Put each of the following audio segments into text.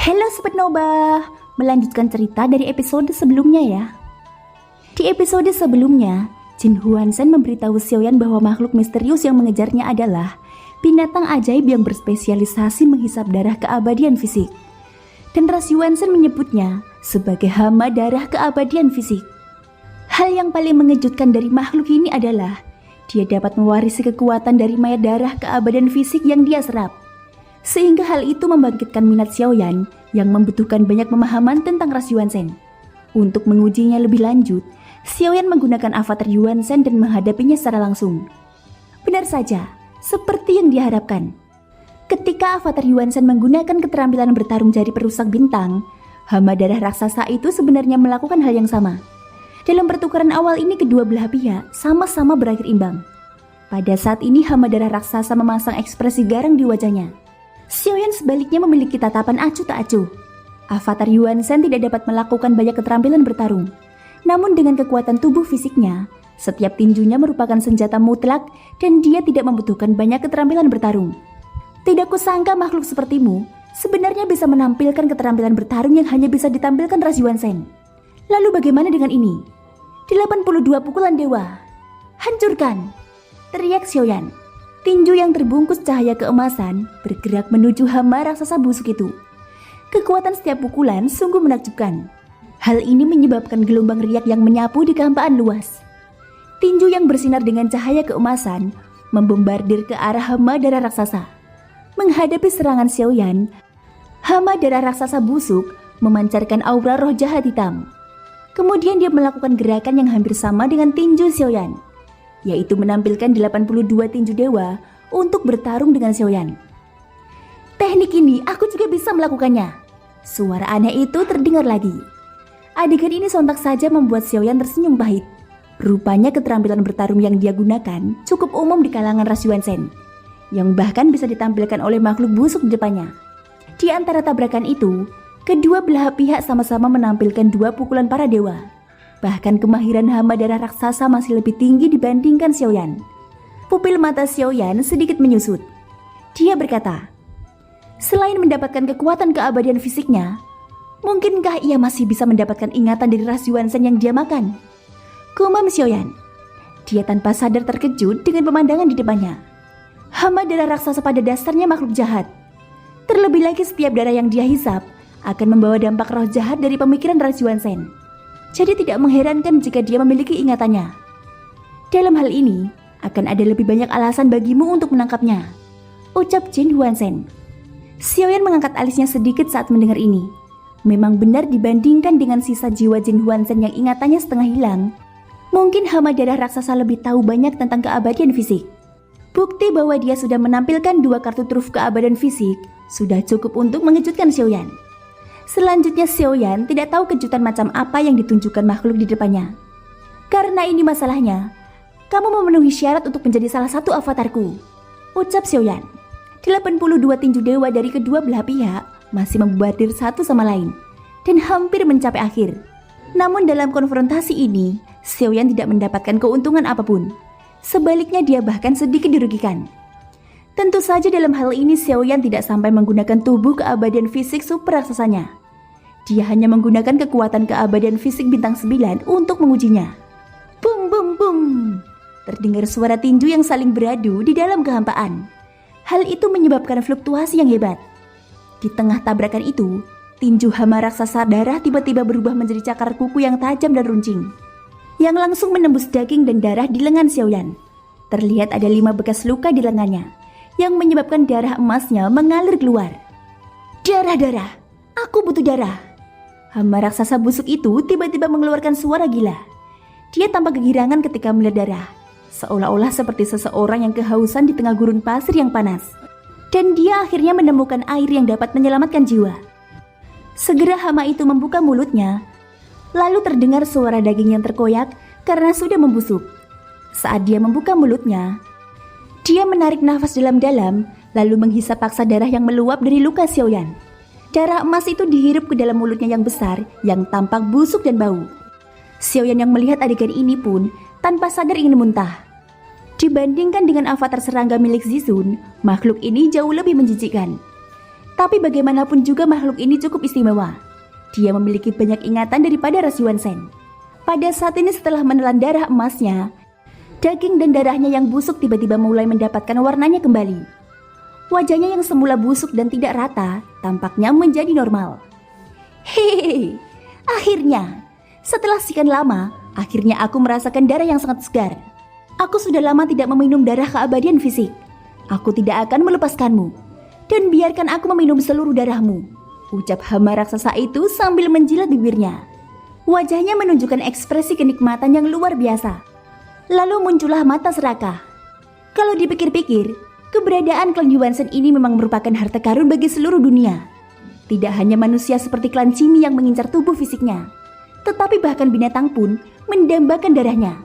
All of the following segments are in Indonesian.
Halo Sobat Noba, melanjutkan cerita dari episode sebelumnya ya. Di episode sebelumnya, Jin Huan-sen memberitahu Xiaoyan bahwa makhluk misterius yang mengejarnya adalah binatang ajaib yang berspesialisasi menghisap darah keabadian fisik. Dan Ras Yuan-sen menyebutnya sebagai hama darah keabadian fisik. Hal yang paling mengejutkan dari makhluk ini adalah dia dapat mewarisi kekuatan dari mayat darah keabadian fisik yang dia serap. Sehingga hal itu membangkitkan minat Xiaoyan yang membutuhkan banyak pemahaman tentang Ras Yuan-sen. Untuk mengujinya lebih lanjut, Xiaoyan menggunakan avatar Yuan-sen dan menghadapinya secara langsung. Benar saja, seperti yang diharapkan. Ketika avatar Yuan-sen menggunakan keterampilan bertarung jari perusak bintang, hama darah raksasa itu sebenarnya melakukan hal yang sama. Dalam pertukaran awal ini kedua belah pihak sama-sama berakhir imbang. Pada saat ini hama darah raksasa memasang ekspresi garang di wajahnya. Xiaoyan sebaliknya memiliki tatapan acuh tak acuh. Avatar Yuan-sen tidak dapat melakukan banyak keterampilan bertarung. Namun dengan kekuatan tubuh fisiknya, setiap tinjunya merupakan senjata mutlak dan dia tidak membutuhkan banyak keterampilan bertarung. Tidak kusangka makhluk sepertimu sebenarnya bisa menampilkan keterampilan bertarung yang hanya bisa ditampilkan Ras Yuan-sen. Lalu bagaimana dengan ini? 82 pukulan dewa. Hancurkan! Teriak Xiaoyan. Tinju yang terbungkus cahaya keemasan bergerak menuju hama raksasa busuk itu. Kekuatan setiap pukulan sungguh menakjubkan. Hal ini menyebabkan gelombang riak yang menyapu di kehampaan luas. Tinju yang bersinar dengan cahaya keemasan membombardir ke arah hama darah raksasa. Menghadapi serangan Xiaoyan, hama darah raksasa busuk memancarkan aura roh jahat hitam. Kemudian dia melakukan gerakan yang hampir sama dengan tinju Xiaoyan, yaitu menampilkan 82 tinju dewa untuk bertarung dengan Xiaoyan. Teknik ini aku juga bisa melakukannya. Suara aneh itu terdengar lagi. Adegan ini sontak saja membuat Xiaoyan tersenyum pahit. Rupanya keterampilan bertarung yang dia gunakan cukup umum di kalangan Ras Yuan-sen, yang bahkan bisa ditampilkan oleh makhluk busuk di depannya. Di antara tabrakan itu, kedua belah pihak sama-sama menampilkan 2 pukulan para dewa. Bahkan kemahiran hama darah raksasa masih lebih tinggi dibandingkan Xiaoyan. Pupil mata Xiaoyan sedikit menyusut. Dia berkata, selain mendapatkan kekuatan keabadian fisiknya, mungkinkah ia masih bisa mendapatkan ingatan dari Ras Yuan-sen yang dia makan? Gumam Xiaoyan. Dia tanpa sadar terkejut dengan pemandangan di depannya. Hama darah raksasa pada dasarnya makhluk jahat. Terlebih lagi setiap darah yang dia hisap akan membawa dampak roh jahat dari pemikiran Ras Yuan-sen. Jadi tidak mengherankan jika dia memiliki ingatannya. Dalam hal ini, akan ada lebih banyak alasan bagimu untuk menangkapnya, ucap Jin Huan-sen. Xiaoyan mengangkat alisnya sedikit saat mendengar ini. Memang benar dibandingkan dengan sisa jiwa Jin Huan-sen yang ingatannya setengah hilang, mungkin hama darah raksasa lebih tahu banyak tentang keabadian fisik. Bukti bahwa dia sudah menampilkan 2 kartu truf keabadian fisik sudah cukup untuk mengejutkan Xiaoyan. Selanjutnya Xiaoyan tidak tahu kejutan macam apa yang ditunjukkan makhluk di depannya. Karena ini masalahnya, kamu memenuhi syarat untuk menjadi salah satu avatarku, ucap Xiaoyan. 82 tinju dewa dari kedua belah pihak masih membombardir satu sama lain dan hampir mencapai akhir. Namun dalam konfrontasi ini, Xiaoyan tidak mendapatkan keuntungan apapun. Sebaliknya dia bahkan sedikit dirugikan. Tentu saja dalam hal ini Xiaoyan tidak sampai menggunakan tubuh keabadian fisik super raksasanya. Dia hanya menggunakan kekuatan keabadian fisik bintang 9 untuk mengujinya. Bum bum bum. Terdengar suara tinju yang saling beradu di dalam kehampaan. Hal itu menyebabkan fluktuasi yang hebat. Di tengah tabrakan itu, tinju hama raksasa darah tiba-tiba berubah menjadi cakar kuku yang tajam dan runcing, yang langsung menembus daging dan darah di lengan Xiaoyan. Terlihat ada 5 bekas luka di lengannya, yang menyebabkan darah emasnya mengalir keluar. Darah-darah, aku butuh darah. Hama raksasa busuk itu tiba-tiba mengeluarkan suara gila. Dia tampak kegirangan ketika melihat darah, seolah-olah seperti seseorang yang kehausan di tengah gurun pasir yang panas. Dan dia akhirnya menemukan air yang dapat menyelamatkan jiwa. Segera hama itu membuka mulutnya, lalu terdengar suara daging yang terkoyak karena sudah membusuk. Saat dia membuka mulutnya, dia menarik nafas dalam-dalam, lalu menghisap paksa darah yang meluap dari luka Xiaoyan. Darah emas itu dihirup ke dalam mulutnya yang besar, yang tampak busuk dan bau. Xiaoyan yang melihat adegan ini pun tanpa sadar ingin muntah. Dibandingkan dengan avatar serangga milik Zizun, makhluk ini jauh lebih menjijikkan. Tapi bagaimanapun juga makhluk ini cukup istimewa. Dia memiliki banyak ingatan daripada Ras Yuansen. Pada saat ini setelah menelan darah emasnya, daging dan darahnya yang busuk tiba-tiba mulai mendapatkan warnanya kembali. Wajahnya yang semula busuk dan tidak rata, tampaknya menjadi normal. Hehehe, akhirnya, setelah sekian lama, akhirnya aku merasakan darah yang sangat segar. Aku sudah lama tidak meminum darah keabadian fisik. Aku tidak akan melepaskanmu, dan biarkan aku meminum seluruh darahmu, ucap hama raksasa itu sambil menjilat bibirnya. Wajahnya menunjukkan ekspresi kenikmatan yang luar biasa. Lalu muncullah mata serakah. Kalau dipikir-pikir, keberadaan klan Yuansen ini memang merupakan harta karun bagi seluruh dunia. Tidak hanya manusia seperti klan Cimi yang mengincar tubuh fisiknya, tetapi bahkan binatang pun mendambakan darahnya.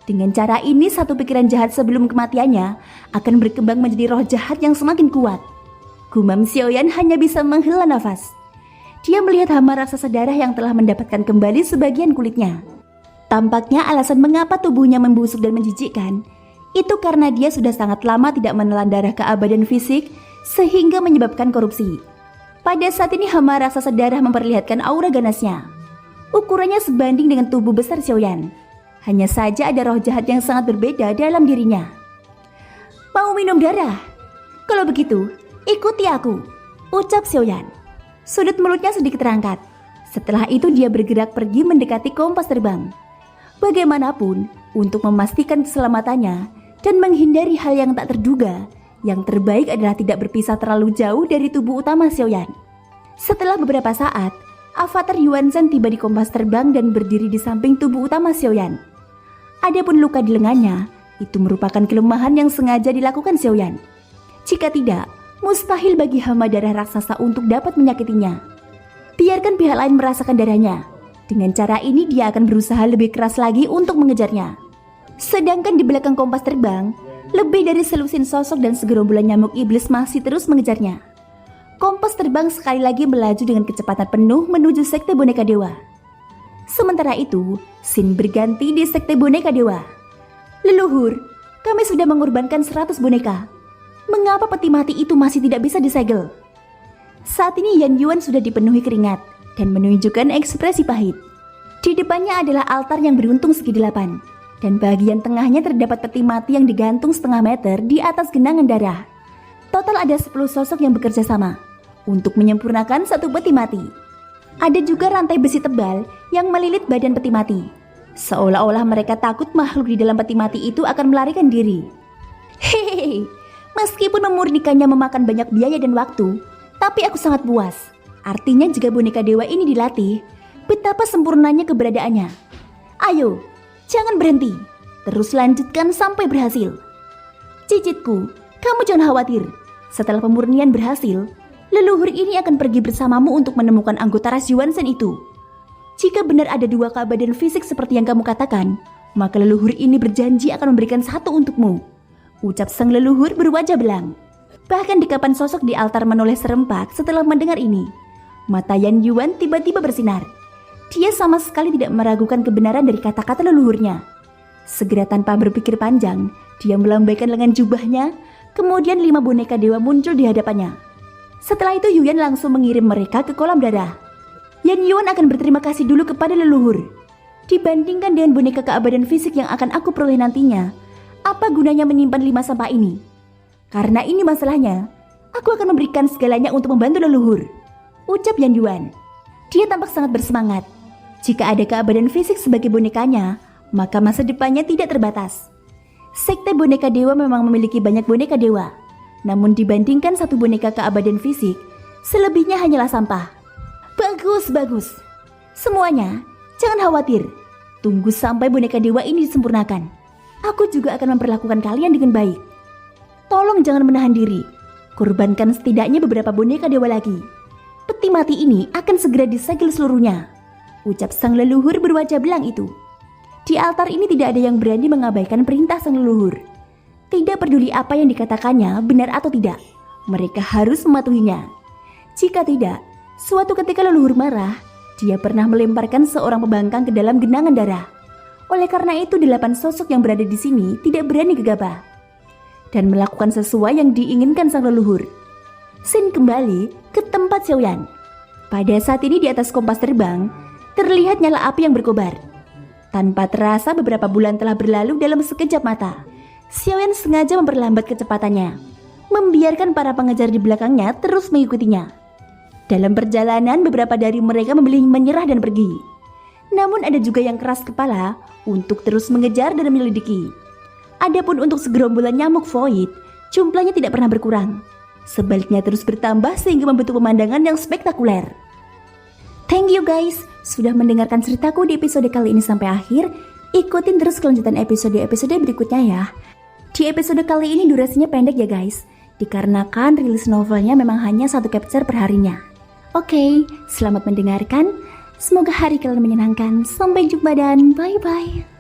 Dengan cara ini, satu pikiran jahat sebelum kematiannya akan berkembang menjadi roh jahat yang semakin kuat. Gumam Xiaoyan hanya bisa menghela nafas. Dia melihat hama raksasa darah yang telah mendapatkan kembali sebagian kulitnya. Tampaknya alasan mengapa tubuhnya membusuk dan menjijikkan itu karena dia sudah sangat lama tidak menelan darah keabadian fisik sehingga menyebabkan korupsi. Pada saat ini hama raksasa darah memperlihatkan aura ganasnya. Ukurannya sebanding dengan tubuh besar Xiaoyan. Hanya saja ada roh jahat yang sangat berbeda dalam dirinya. Mau minum darah? Kalau begitu, ikuti aku, ucap Xiaoyan. Sudut mulutnya sedikit terangkat. Setelah itu dia bergerak pergi mendekati kompas terbang. Bagaimanapun, untuk memastikan keselamatannya dan menghindari hal yang tak terduga, yang terbaik adalah tidak berpisah terlalu jauh dari tubuh utama Xiaoyan. Setelah beberapa saat, avatar Yuansen tiba di kompas terbang dan berdiri di samping tubuh utama Xiaoyan. Adapun luka di lengannya, itu merupakan kelemahan yang sengaja dilakukan Xiaoyan. Jika tidak, mustahil bagi hama darah raksasa untuk dapat menyakitinya. Biarkan pihak lain merasakan darahnya. Dengan cara ini dia akan berusaha lebih keras lagi untuk mengejarnya. Sedangkan di belakang kompas terbang, lebih dari selusin sosok dan segerombolan nyamuk iblis masih terus mengejarnya. Kompas terbang sekali lagi melaju dengan kecepatan penuh menuju sekte boneka dewa. Sementara itu, scene berganti di sekte boneka dewa. Leluhur, kami sudah mengorbankan 100 boneka. Mengapa peti mati itu masih tidak bisa disegel? Saat ini Yan Yuan sudah dipenuhi keringat dan menunjukkan ekspresi pahit. Di depannya adalah altar yang beruntung segi 8, dan bagian tengahnya terdapat peti mati yang digantung setengah meter di atas genangan darah. Total ada 10 sosok yang bekerja sama untuk menyempurnakan satu peti mati. Ada juga rantai besi tebal yang melilit badan peti mati. Seolah-olah mereka takut makhluk di dalam peti mati itu akan melarikan diri. Hehehe, meskipun memurnikannya memakan banyak biaya dan waktu, tapi aku sangat puas. Artinya jika boneka dewa ini dilatih, betapa sempurnanya keberadaannya. Ayo, jangan berhenti. Terus lanjutkan sampai berhasil. Cicitku, kamu jangan khawatir. Setelah pemurnian berhasil, leluhur ini akan pergi bersamamu untuk menemukan anggota ras Yuansen itu. Jika benar ada 2 keabadian fisik seperti yang kamu katakan, maka leluhur ini berjanji akan memberikan 1 untukmu, ucap sang leluhur berwajah belang. Bahkan di kapan sosok di altar menoleh serempak setelah mendengar ini, mata Yan Yuan tiba-tiba bersinar. Dia sama sekali tidak meragukan kebenaran dari kata-kata leluhurnya. Segera tanpa berpikir panjang, dia melambaikan lengan jubahnya, kemudian 5 boneka dewa muncul di hadapannya. Setelah itu Yuan langsung mengirim mereka ke kolam darah. Yan Yuan akan berterima kasih dulu kepada leluhur. Dibandingkan dengan boneka keabadian fisik yang akan aku peroleh nantinya, apa gunanya menyimpan 5 sampah ini? Karena ini masalahnya, aku akan memberikan segalanya untuk membantu leluhur, ucap Yan Yuan. Dia tampak sangat bersemangat. Jika ada keabadian fisik sebagai bonekanya, maka masa depannya tidak terbatas. Sekte boneka dewa memang memiliki banyak boneka dewa. Namun dibandingkan satu boneka keabadian fisik, selebihnya hanyalah sampah. Bagus. Semuanya, jangan khawatir. Tunggu sampai boneka dewa ini disempurnakan. Aku juga akan memperlakukan kalian dengan baik. Tolong jangan menahan diri. Korbankan setidaknya beberapa boneka dewa lagi. Peti mati ini akan segera disegel seluruhnya, ucap sang leluhur berwajah belang itu. Di altar ini tidak ada yang berani mengabaikan perintah sang leluhur. Tidak peduli apa yang dikatakannya benar atau tidak, mereka harus mematuhinya. Jika tidak, suatu ketika leluhur marah, dia pernah melemparkan seorang pembangkang ke dalam genangan darah. Oleh karena itu 8 sosok yang berada di sini tidak berani gegabah dan melakukan sesuai yang diinginkan sang leluhur. Scene kembali ke tempat Xiaoyan. Pada saat ini di atas kompas terbang, terlihat nyala api yang berkobar. Tanpa terasa beberapa bulan telah berlalu dalam sekejap mata. Xiaoyan sengaja memperlambat kecepatannya, membiarkan para pengejar di belakangnya terus mengikutinya. Dalam perjalanan, beberapa dari mereka memilih menyerah dan pergi. Namun ada juga yang keras kepala untuk terus mengejar dan menyelidiki. Adapun untuk segerombolan nyamuk void, jumlahnya tidak pernah berkurang. Sebaliknya terus bertambah sehingga membentuk pemandangan yang spektakuler. Thank you guys sudah mendengarkan ceritaku di episode kali ini sampai akhir. Ikutin terus kelanjutan episode-episode berikutnya ya. Di episode kali ini durasinya pendek ya guys, dikarenakan rilis novelnya memang hanya 1 chapter per harinya. Oke, selamat mendengarkan. Semoga hari kalian menyenangkan. Sampai jumpa dan bye-bye.